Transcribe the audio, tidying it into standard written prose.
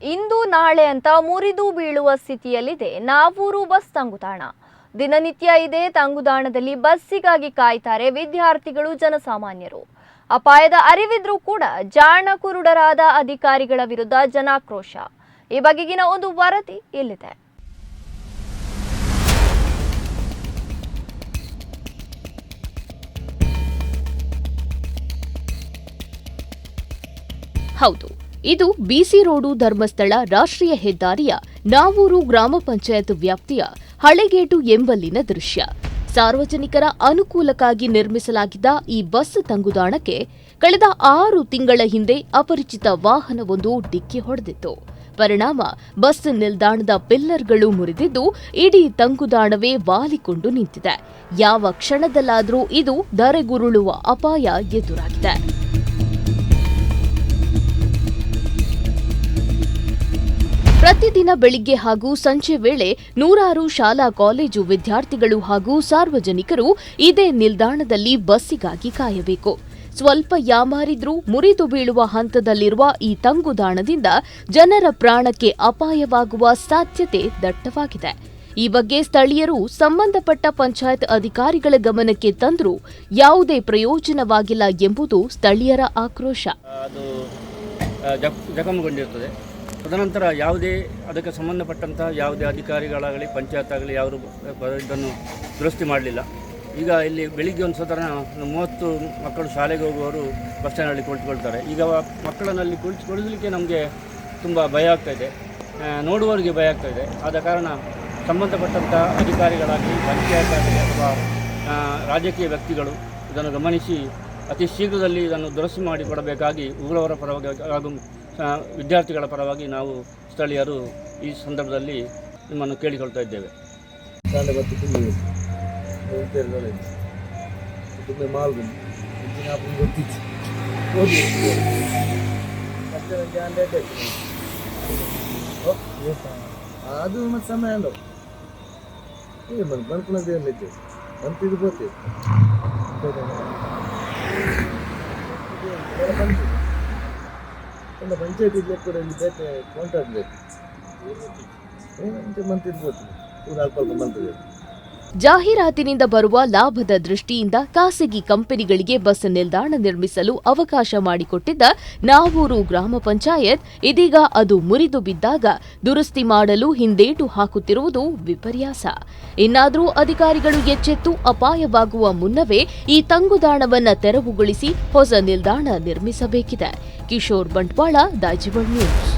ಇಂದು ನಾಳೆ ಅಂತ ಮುರಿದು ಬೀಳುವ ಸ್ಥಿತಿಯಲ್ಲಿದೆ ನಾವೂರು ಬಸ್ ತಂಗುದಾಣ. ದಿನನಿತ್ಯ ಇದೇ ತಂಗುದಾಣದಲ್ಲಿ ಬಸ್ಸಿಗಾಗಿ ಕಾಯ್ತಾರೆ ವಿದ್ಯಾರ್ಥಿಗಳು, ಜನಸಾಮಾನ್ಯರು. ಅಪಾಯದ ಅರಿವಿದ್ರೂ ಕೂಡ ಜಾಣ ಕುರುಡರಾದ ಅಧಿಕಾರಿಗಳ ವಿರುದ್ಧ ಜನಾಕ್ರೋಶ. ಈ ಬಗೆಗಿನ ಒಂದು ವರದಿ ಇಲ್ಲಿದೆ. ಹೌದು, ಇದು ಬಿಸಿ ರೋಡು ಧರ್ಮಸ್ಥಳ ರಾಷ್ಟ್ರೀಯ ಹೆದ್ದಾರಿಯ ನಾವೂರು ಗ್ರಾಮ ಪಂಚಾಯತ್ ವ್ಯಾಪ್ತಿಯ ಹಳೆಗೇಟು ಎಂಬಲ್ಲಿನ ದೃಶ್ಯ. ಸಾರ್ವಜನಿಕರ ಅನುಕೂಲಕ್ಕಾಗಿ ನಿರ್ಮಿಸಲಾಗಿದ್ದ ಈ ಬಸ್ ತಂಗುದಾಣಕ್ಕೆ ಕಳೆದ 6 ತಿಂಗಳ ಹಿಂದೆ ಅಪರಿಚಿತ ವಾಹನವೊಂದು ಡಿಕ್ಕಿ ಹೊಡೆದಿತ್ತು. ಪರಿಣಾಮ ಬಸ್ ನಿಲ್ದಾಣದ ಪಿಲ್ಲರ್ಗಳು ಮುರಿದಿದ್ದು ಇಡೀ ತಂಗುದಾಣವೇ ವಾಲಿಕೊಂಡು ನಿಂತಿದೆ. ಯಾವ ಕ್ಷಣದಲ್ಲಾದರೂ ಇದು ಧರೆಗುರುಳುವ ಅಪಾಯ ಎದುರಾಗಿದೆ. ಪ್ರತಿದಿನ ಬೆಳಿಗ್ಗೆ ಹಾಗೂ ಸಂಜೆ ವೇಳೆ ನೂರಾರು ಶಾಲಾ ಕಾಲೇಜು ವಿದ್ಯಾರ್ಥಿಗಳು ಹಾಗೂ ಸಾರ್ವಜನಿಕರು ಇದೇ ನಿಲ್ದಾಣದಲ್ಲಿ ಬಸ್ಸಿಗಾಗಿ ಕಾಯಬೇಕು. ಸ್ವಲ್ಪ ಯಾಮಾರಿದ್ರೂ ಮುರಿದು ಬೀಳುವ ಹಂತದಲ್ಲಿರುವ ಈ ತಂಗುದಾಣದಿಂದ ಜನರ ಪ್ರಾಣಕ್ಕೆ ಅಪಾಯವಾಗುವ ಸಾಧ್ಯತೆ ದಟ್ಟವಾಗಿದೆ. ಈ ಬಗ್ಗೆ ಸ್ಥಳೀಯರು ಸಂಬಂಧಪಟ್ಟ ಪಂಚಾಯತ್ ಅಧಿಕಾರಿಗಳ ಗಮನಕ್ಕೆ ತಂದರೂ ಯಾವುದೇ ಪ್ರಯೋಜನವಾಗಿಲ್ಲ ಎಂಬುದು ಸ್ಥಳೀಯರ ಆಕ್ರೋಶ. ತದನಂತರ ಯಾವುದೇ ಅದಕ್ಕೆ ಸಂಬಂಧಪಟ್ಟಂತಹ ಯಾವುದೇ ಅಧಿಕಾರಿಗಳಾಗಲಿ ಪಂಚಾಯತ್ ಆಗಲಿ ಯಾರು ಇದನ್ನು ದುರಸ್ತಿ ಮಾಡಲಿಲ್ಲ. ಈಗ ಇಲ್ಲಿ ಬೆಳಿಗ್ಗೆ ಒಂದು ಸದನ 30 ಮಕ್ಕಳು ಶಾಲೆಗೆ ಹೋಗುವವರು ಬಸ್ ಸ್ಟ್ಯಾಂಡಲ್ಲಿ ಕುಳಿತುಕೊಳ್ತಾರೆ. ಈಗ ಮಕ್ಕಳನ್ನಲ್ಲಿ ಕುಳಿತುಕೊಳ್ಳಲಿಕ್ಕೆ ನಮಗೆ ತುಂಬ ಭಯ ಆಗ್ತಾಯಿದೆ, ನೋಡುವವರಿಗೆ ಭಯ ಆಗ್ತಾಯಿದೆ. ಆದ ಕಾರಣ ಸಂಬಂಧಪಟ್ಟಂಥ ಅಧಿಕಾರಿಗಳಾಗಲಿ ಪಂಚಾಯತ್ ಆಗಲಿ ಅಥವಾ ರಾಜಕೀಯ ವ್ಯಕ್ತಿಗಳು ಇದನ್ನು ಗಮನಿಸಿ ಅತಿ ಶೀಘ್ರದಲ್ಲಿ ಇದನ್ನು ದುರಸ್ತಿ ಮಾಡಿಕೊಡಬೇಕಾಗಿ ಉಗುಳವರ ಪರವಾಗಿ ಹಾಗೂ ವಿದ್ಯಾರ್ಥಿಗಳ ಪರವಾಗಿ ನಾವು ಸ್ಥಳೀಯರು ಈ ಸಂದರ್ಭದಲ್ಲಿ ನಿಮ್ಮನ್ನು ಕೇಳಿಕೊಳ್ತಾ ಇದ್ದೇವೆ. ಅದು ಮತ್ತೆ ಸಮಯ ಅಲ್ಲ ಬನ್ಕುಳದಿರಲಿಕ್ಕೆ ಅಂತಿದ್ದು ಬೋತಿ ಒಂದು ಪಂಚಾಯತ್ ಇದ್ದರೆ ಕೂಡ ಇಲ್ಲಿ ಬೇರೆ ಕಾಂಟ್ರಾಕ್ಟ್ ಬೇಕು ಮಂತಿರ್ಬೋದು ಅಲ್ಪ ಮಂತ್ರಿ. ಜಾಹೀರಾತಿನಿಂದ ಬರುವ ಲಾಭದ ದೃಷ್ಟಿಯಿಂದ ಖಾಸಗಿ ಕಂಪನಿಗಳಿಗೆ ಬಸ್ ನಿಲ್ದಾಣ ನಿರ್ಮಿಸಲು ಅವಕಾಶ ಮಾಡಿಕೊಟ್ಟಿದ್ದ ನಾವೂರು ಗ್ರಾಮ ಪಂಚಾಯತ್ ಇದೀಗ ಅದು ಮುರಿದು ಬಿದ್ದಾಗ ದುರಸ್ತಿ ಮಾಡಲು ಹಿಂದೇಟು ಹಾಕುತ್ತಿರುವುದು ವಿಪರ್ಯಾಸ. ಇನ್ನಾದರೂ ಅಧಿಕಾರಿಗಳು ಎಚ್ಚೆತ್ತು ಅಪಾಯವಾಗುವ ಮುನ್ನವೇ ಈ ತಂಗುದಾಣವನ್ನ ತೆರವುಗೊಳಿಸಿ ಹೊಸ ನಿಲ್ದಾಣ ನಿರ್ಮಿಸಬೇಕಿದೆ. ಕಿಶೋರ್ ಬಂಟ್ವಾಳ, ದಾಜಿವಳ್ ನ್ಯೂಸ್.